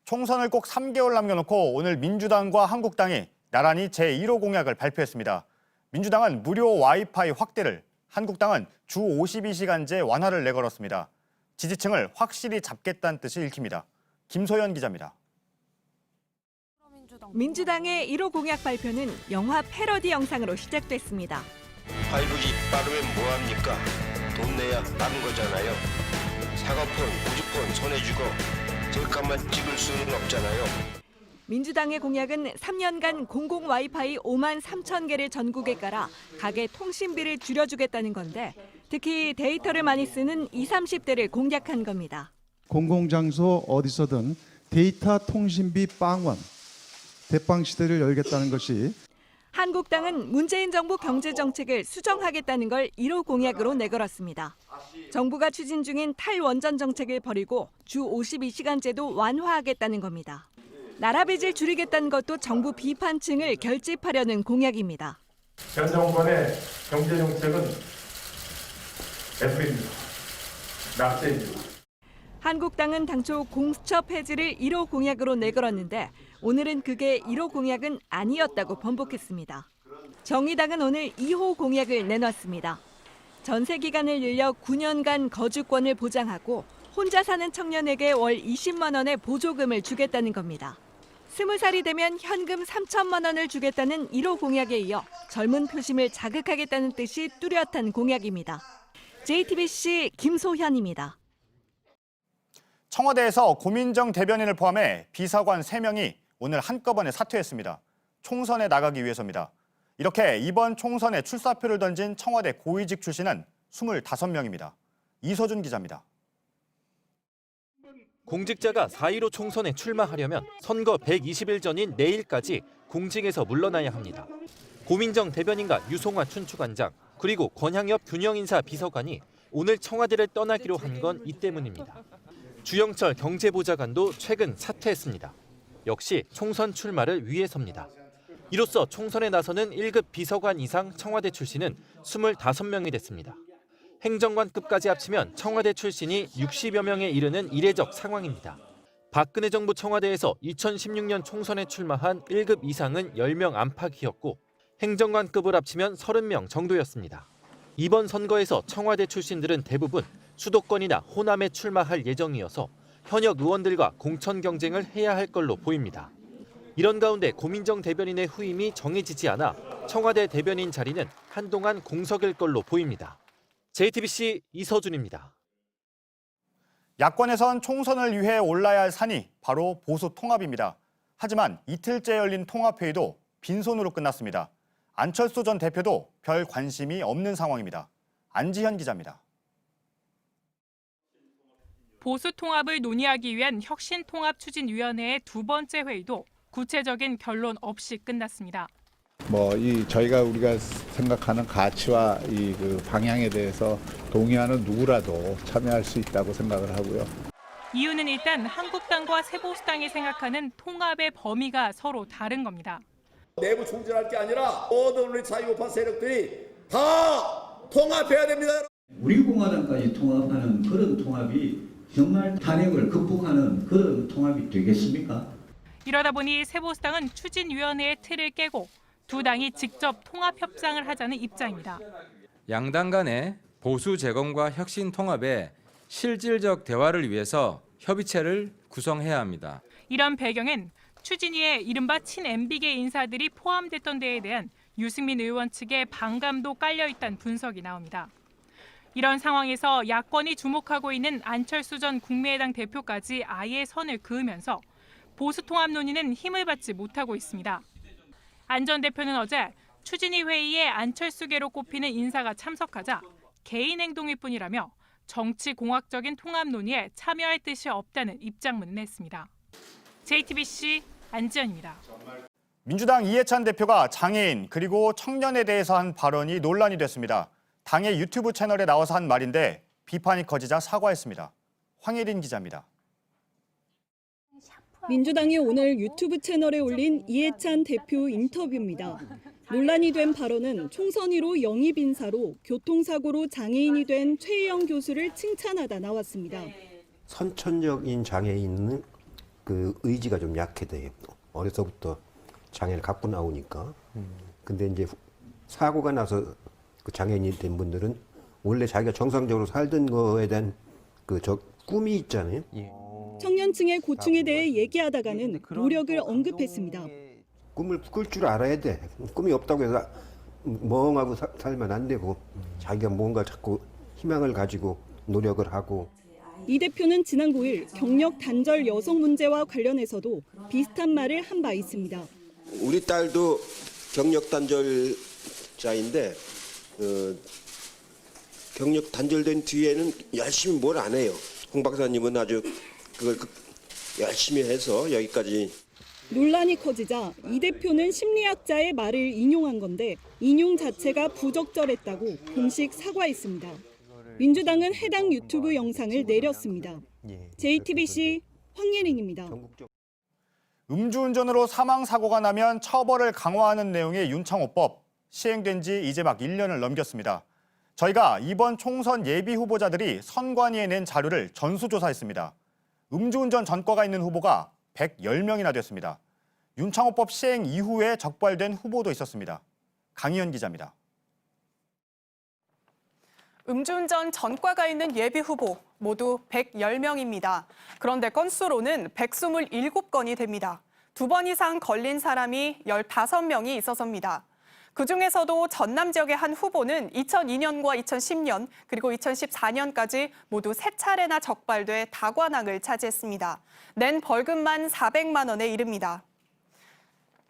총선을 꼭 3개월 남겨놓고 오늘 민주당과 한국당이 나란히 제1호 공약을 발표했습니다. 민주당은 무료 와이파이 확대를, 한국당은 주 52시간제 완화를 내걸었습니다. 지지층을 확실히 잡겠다는 뜻이 읽힙니다. 김소연 기자입니다. 민주당의 1호 공약 발표는 영화 패러디 영상으로 시작됐습니다. 5G 빠르면 뭐합니까? 돈 내야 빠른 거잖아요. 사과폰, 구주폰 손에 쥐고 셀카만 찍을 수는 없잖아요. 민주당의 공약은 3년간 공공 와이파이 5만 3천 개를 전국에 깔아 가계 통신비를 줄여주겠다는 건데 특히 데이터를 많이 쓰는 20, 30대를 공략한 겁니다. 공공장소 어디서든 데이터 통신비 빵원, 대빵 시대를 열겠다는 것이 한국당은 문재인 정부 경제정책을 수정하겠다는 걸 1호 공약으로 내걸었습니다. 정부가 추진 중인 탈원전 정책을 버리고 주 52시간제도 완화하겠다는 겁니다. 나라 빚을 줄이겠다는 것도 정부 비판층을 결집하려는 공약입니다. 현 정권의 경제정책은 F입니다. 낙제입니다. 한국당은 당초 공수처 폐지를 1호 공약으로 내걸었는데 오늘은 그게 1호 공약은 아니었다고 번복했습니다. 정의당은 오늘 2호 공약을 내놨습니다. 전세 기간을 늘려 9년간 거주권을 보장하고 혼자 사는 청년에게 월 20만 원의 보조금을 주겠다는 겁니다. 20살이 되면 현금 3천만 원을 주겠다는 1호 공약에 이어 젊은 표심을 자극하겠다는 뜻이 뚜렷한 공약입니다. JTBC 김소현입니다. 청와대에서 고민정 대변인을 포함해 비서관 3명이 오늘 한꺼번에 사퇴했습니다. 총선에 나가기 위해서입니다. 이렇게 이번 총선에 출사표를 던진 청와대 고위직 출신은 25명입니다. 이서준 기자입니다. 공직자가 4.15 총선에 출마하려면 선거 120일 전인 내일까지 공직에서 물러나야 합니다. 고민정 대변인과 유송화 춘추관장 그리고 권향엽 균형인사 비서관이 오늘 청와대를 떠나기로 한 건 이 때문입니다. 주영철 경제보좌관도 최근 사퇴했습니다. 역시 총선 출마를 위해서입니다. 이로써 총선에 나서는 1급 비서관 이상 청와대 출신은 25명이 됐습니다. 행정관급까지 합치면 청와대 출신이 60여 명에 이르는 이례적 상황입니다. 박근혜 정부 청와대에서 2016년 총선에 출마한 1급 이상은 10명 안팎이었고 행정관급을 합치면 30명 정도였습니다. 이번 선거에서 청와대 출신들은 대부분 수도권이나 호남에 출마할 예정이어서 현역 의원들과 공천 경쟁을 해야 할 걸로 보입니다. 이런 가운데 고민정 대변인의 후임이 정해지지 않아 청와대 대변인 자리는 한동안 공석일 걸로 보입니다. JTBC 이서준입니다. 야권에선 총선을 위해 올라야 할 산이 바로 보수 통합입니다. 하지만 이틀째 열린 통합회의도 빈손으로 끝났습니다. 안철수 전 대표도 별 관심이 없는 상황입니다. 안지현 기자입니다. 보수 통합을 논의하기 위한 혁신통합추진위원회의 두 번째 회의도 구체적인 결론 없이 끝났습니다. 우리가 생각하는 가치와 그 방향에 대해서 동의하는 누구라도 참여할 수 있다고 생각을 하고요. 이유는 일단 한국당과 새보수당이 생각하는 통합의 범위가 서로 다른 겁니다. 내부 총질할 게 아니라 모든 우리 자유우파 세력들이 다 통합해야 됩니다. 우리 공화당까지 통합하는 그런 통합이 정말 탄핵을 극복하는 그런 통합이 되겠습니까? 이러다 보니 새보수당은 추진위원회의 틀을 깨고 두 당이 직접 통합 협상을 하자는 입장입니다. 양당 간의 보수 재건과 혁신 통합의 실질적 대화를 위해서 협의체를 구성해야 합니다. 이런 배경엔 추진위에 이른바 친MB계 인사들이 포함됐던 데에 대한 유승민 의원 측의 반감도 깔려 있다는 분석이 나옵니다. 이런 상황에서 야권이 주목하고 있는 안철수 전 국민의당 대표까지 아예 선을 그으면서 보수 통합 논의는 힘을 받지 못하고 있습니다. 안 전 대표는 어제 추진위 회의에 안철수계로 꼽히는 인사가 참석하자 개인 행동일 뿐이라며 정치공학적인 통합 논의에 참여할 뜻이 없다는 입장문을 냈습니다. JTBC 안지연입니다. 민주당 이해찬 대표가 장애인 그리고 청년에 대해서 한 발언이 논란이 됐습니다. 당의 유튜브 채널에 나와서 한 말인데 비판이 커지자 사과했습니다. 황예린 기자입니다. 민주당이 오늘 유튜브 채널에 올린 이해찬 대표 인터뷰입니다. 논란이 된 발언은 총선의로 영입 인사로 교통사고로 장애인이 된 최혜영 교수를 칭찬하다 나왔습니다. 선천적인 장애인은 그 의지가 좀 약해 돼요. 어려서부터 장애를 갖고 나오니까. 근데 이제 사고가 나서 그 장애인이 된 분들은 원래 자기가 정상적으로 살던 거에 대한 꿈이 있잖아요. 청년층의 고충에 대해 얘기하다가는 노력을 언급했습니다. 꿈을 꿀 줄 알아야 돼. 꿈이 없다고 해서 멍하고 살면 안 되고 자기가 뭔가 자꾸 희망을 가지고 노력을 하고. 이 대표는 지난 9일 경력 단절 여성 문제와 관련해서도 비슷한 말을 한 바 있습니다. 우리 딸도 경력 단절자인데 경력 단절된 뒤에는 열심히 뭘 안 해요. 홍 박사님은 아주 그걸 열심히 해서 여기까지. 논란이 커지자 이 대표는 심리학자의 말을 인용한 건데 인용 자체가 부적절했다고 공식 사과했습니다. 민주당은 해당 유튜브 영상을 내렸습니다. JTBC 황예린입니다. 음주운전으로 사망사고가 나면 처벌을 강화하는 내용의 윤창호법 시행된 지 이제 막 1년을 넘겼습니다. 저희가 이번 총선 예비 후보자들이 선관위에 낸 자료를 전수조사했습니다. 음주운전 전과가 있는 후보가 110명이나 됐습니다. 윤창호법 시행 이후에 적발된 후보도 있었습니다. 강희연 기자입니다. 음주운전 전과가 있는 예비 후보 모두 110명입니다. 그런데 건수로는 127건이 됩니다. 2번 이상 걸린 사람이 15명이 있어서입니다. 그중에서도 전남 지역의 한 후보는 2002년과 2010년 그리고 2014년까지 모두 3차례나 적발돼 다관왕을 차지했습니다. 낸 벌금만 400만 원에 이릅니다.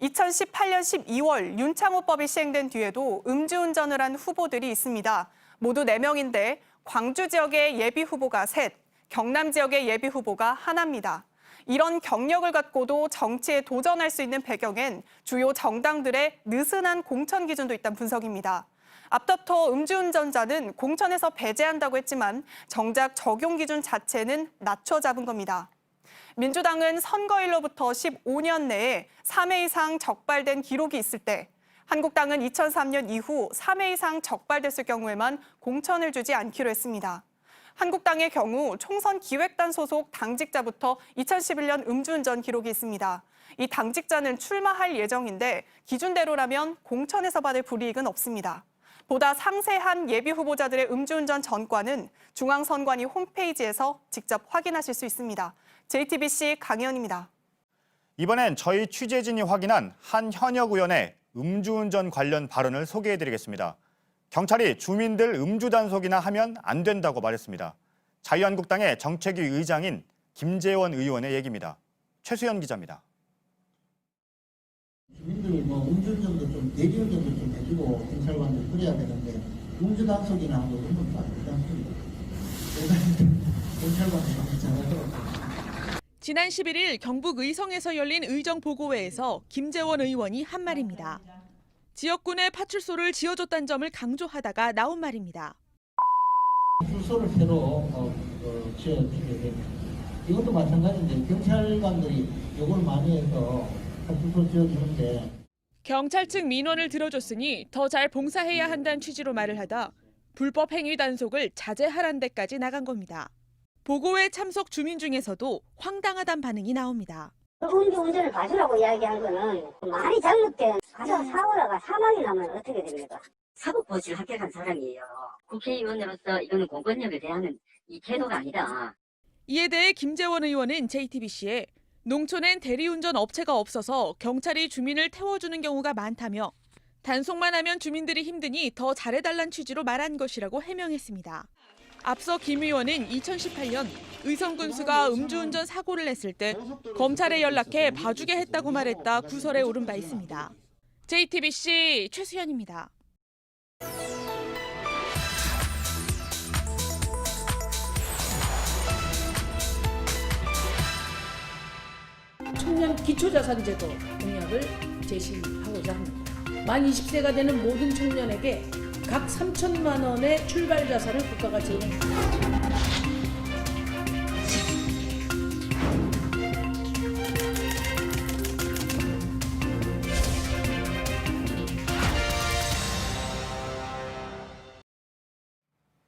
2018년 12월 윤창호법이 시행된 뒤에도 음주운전을 한 후보들이 있습니다. 모두 4명인데 광주 지역의 예비 후보가 3, 경남 지역의 예비 후보가 하나입니다. 이런 경력을 갖고도 정치에 도전할 수 있는 배경엔 주요 정당들의 느슨한 공천 기준도 있다는 분석입니다. 앞다퉈 음주운전자는 공천에서 배제한다고 했지만 정작 적용 기준 자체는 낮춰 잡은 겁니다. 민주당은 선거일로부터 15년 내에 3회 이상 적발된 기록이 있을 때 한국당은 2003년 이후 3회 이상 적발됐을 경우에만 공천을 주지 않기로 했습니다. 한국당의 경우 총선 기획단 소속 당직자부터 2011년 음주운전 기록이 있습니다. 이 당직자는 출마할 예정인데 기준대로라면 공천에서 받을 불이익은 없습니다. 보다 상세한 예비 후보자들의 음주운전 전과는 중앙선관위 홈페이지에서 직접 확인하실 수 있습니다. JTBC 강희연입니다. 이번엔 저희 취재진이 확인한 한 현역 의원의 음주운전 관련 발언을 소개해드리겠습니다. 경찰이 주민들 음주 단속이나 하면 안 된다고 말했습니다. 자유한국당의 정책위 의장인 김재원 의원의 얘기입니다. 최수연 기자입니다. 주민들 음주운전도 좀 대리운전도 좀 해주고 경찰관들 그래야 되는데 음주 단속이나 하고 이런 것도 안 된다는 경찰관들 잘하더라고요. 지난 11일 경북 의성에서 열린 의정보고회에서 김재원 의원이 한 말입니다. 지역군에 파출소를 지어줬다는 점을 강조하다가 나온 말입니다. 파출소를 새로 지어주게 되면 이것도 마찬가지인데 경찰관들이 요걸 많이 해서 파출소 지어주는데 경찰 측 민원을 들어줬으니 더 잘 봉사해야 한다는 취지로 말을 하다 불법 행위 단속을 자제하라는 데까지 나간 겁니다. 보고회 참석 주민 중에서도 황당하다는 반응이 나옵니다. 음주운전을 봐주라고 이야기한 거는 말이 잘못된 가서 사고라가 사망이 나면 어떻게 됩니까? 사법고시를 합격한 사람이에요. 국회의원으로서 이거는 공권력에 대한 이 태도가 아니다. 이에 대해 김재원 의원은 JTBC에 농촌엔 대리운전 업체가 없어서 경찰이 주민을 태워주는 경우가 많다며 단속만 하면 주민들이 힘드니 더 잘해달란 취지로 말한 것이라고 해명했습니다. 앞서 김 의원은 2018년 의성군수가 음주운전 사고를 냈을 때 검찰에 연락해 봐주게 했다고 말했다 구설에 오른 바 있습니다. JTBC 최수연입니다. 청년 기초자산제도 공약을 제시하고자 합니다. 만 20세가 되는 모든 청년에게 각 3천만 원의 출발 자산을 국가가 제공합니다.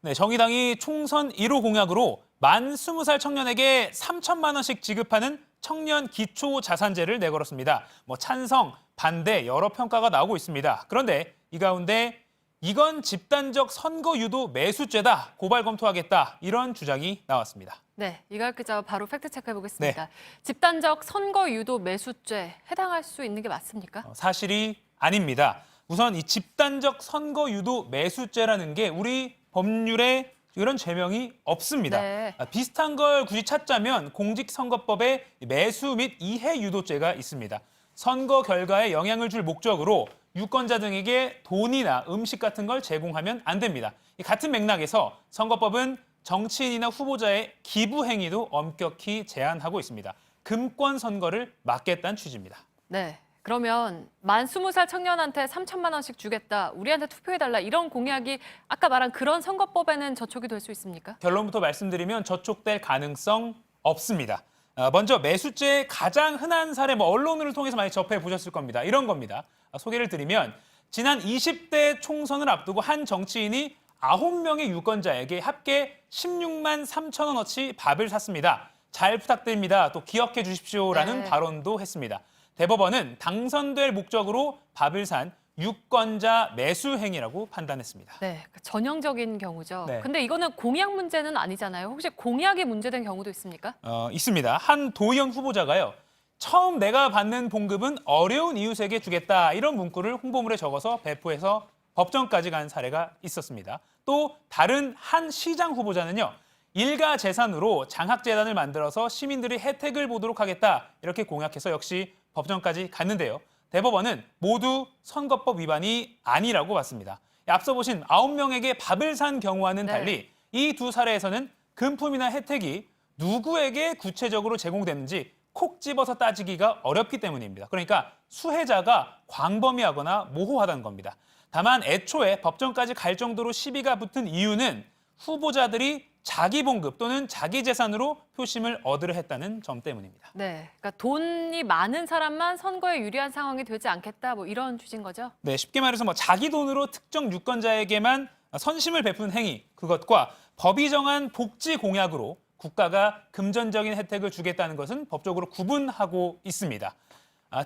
네, 정의당이 총선 1호 공약으로 만 20살 청년에게 3천만 원씩 지급하는 청년 기초자산제를 내걸었습니다. 찬성, 반대 여러 평가가 나오고 있습니다. 그런데 이 가운데 이건 집단적 선거 유도 매수죄다, 고발 검토하겠다 이런 주장이 나왔습니다. 네, 이가혁 기자와 바로 팩트 체크해 보겠습니다. 네. 집단적 선거 유도 매수죄 해당할 수 있는 게 맞습니까? 사실이 아닙니다. 우선 이 집단적 선거 유도 매수죄라는 게 우리 법률에 이런 죄명이 없습니다. 네. 비슷한 걸 굳이 찾자면 공직선거법에 매수 및 이해 유도죄가 있습니다. 선거 결과에 영향을 줄 목적으로 유권자 등에게 돈이나 음식 같은 걸 제공하면 안 됩니다. 이 같은 맥락에서 선거법은 정치인이나 후보자의 기부 행위도 엄격히 제한하고 있습니다. 금권 선거를 막겠다는 취지입니다. 네. 그러면 만 20살 청년한테 3천만 원씩 주겠다, 우리한테 투표해달라 이런 공약이 아까 말한 그런 선거법에는 저촉이 될 수 있습니까? 결론부터 말씀드리면 저촉될 가능성 없습니다. 먼저 매수죄의 가장 흔한 사례, 언론을 통해서 많이 접해보셨을 겁니다. 이런 겁니다. 소개를 드리면 지난 20대 총선을 앞두고 한 정치인이 9명의 유권자에게 합계 16만 3천 원어치 밥을 샀습니다. 잘 부탁드립니다. 또 기억해 주십시오라는 네. 발언도 했습니다. 대법원은 당선될 목적으로 밥을 산 유권자 매수 행위라고 판단했습니다. 네, 전형적인 경우죠. 네. 근데 이거는 공약 문제는 아니잖아요. 혹시 공약이 문제된 경우도 있습니까? 있습니다. 한 도의원 후보자가요. 처음 내가 받는 봉급은 어려운 이웃에게 주겠다 이런 문구를 홍보물에 적어서 배포해서 법정까지 간 사례가 있었습니다. 또 다른 한 시장 후보자는요. 일가 재산으로 장학재단을 만들어서 시민들이 혜택을 보도록 하겠다 이렇게 공약해서 역시 법정까지 갔는데요. 대법원은 모두 선거법 위반이 아니라고 봤습니다. 앞서 보신 9명에게 밥을 산 경우와는 달리 이 두 사례에서는 금품이나 혜택이 누구에게 구체적으로 제공됐는지 콕 집어서 따지기가 어렵기 때문입니다. 그러니까 수혜자가 광범위하거나 모호하다는 겁니다. 다만 애초에 법정까지 갈 정도로 시비가 붙은 이유는 후보자들이 자기 봉급 또는 자기 재산으로 표심을 얻으려 했다는 점 때문입니다. 네, 그러니까 돈이 많은 사람만 선거에 유리한 상황이 되지 않겠다, 이런 취지인 거죠? 네, 쉽게 말해서 자기 돈으로 특정 유권자에게만 선심을 베푼 행위, 그것과 법이 정한 복지 공약으로 국가가 금전적인 혜택을 주겠다는 것은 법적으로 구분하고 있습니다.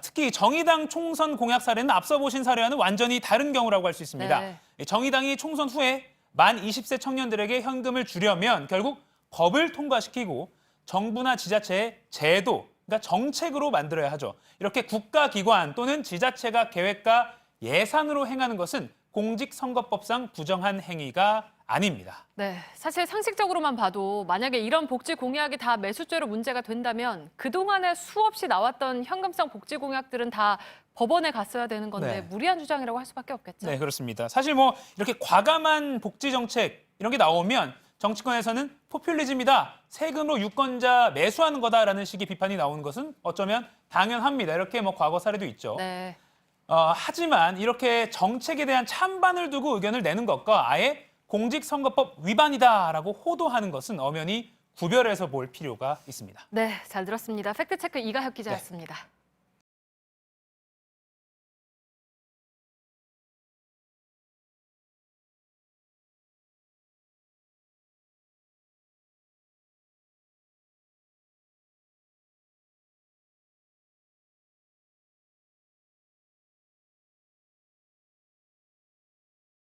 특히 정의당 총선 공약 사례는 앞서 보신 사례와는 완전히 다른 경우라고 할 수 있습니다. 네. 정의당이 총선 후에 만 20세 청년들에게 현금을 주려면 결국 법을 통과시키고 정부나 지자체의 제도, 그러니까 정책으로 만들어야 하죠. 이렇게 국가기관 또는 지자체가 계획과 예산으로 행하는 것은 공직선거법상 부정한 행위가 아닙니다. 네, 사실 상식적으로만 봐도 만약에 이런 복지 공약이 다 매수죄로 문제가 된다면 그동안에 수없이 나왔던 현금성 복지 공약들은 다 법원에 갔어야 되는 건데 네. 무리한 주장이라고 할 수밖에 없겠죠. 네, 그렇습니다. 사실 이렇게 과감한 복지 정책 이런 게 나오면 정치권에서는 포퓰리즘이다, 세금으로 유권자 매수하는 거다라는 식의 비판이 나오는 것은 어쩌면 당연합니다. 이렇게 과거 사례도 있죠. 네. 하지만 이렇게 정책에 대한 찬반을 두고 의견을 내는 것과 아예 공직선거법 위반이다라고 호도하는 것은 엄연히 구별해서 볼 필요가 있습니다. 네, 잘 들었습니다. 팩트체크 이가혁 기자였습니다. 네.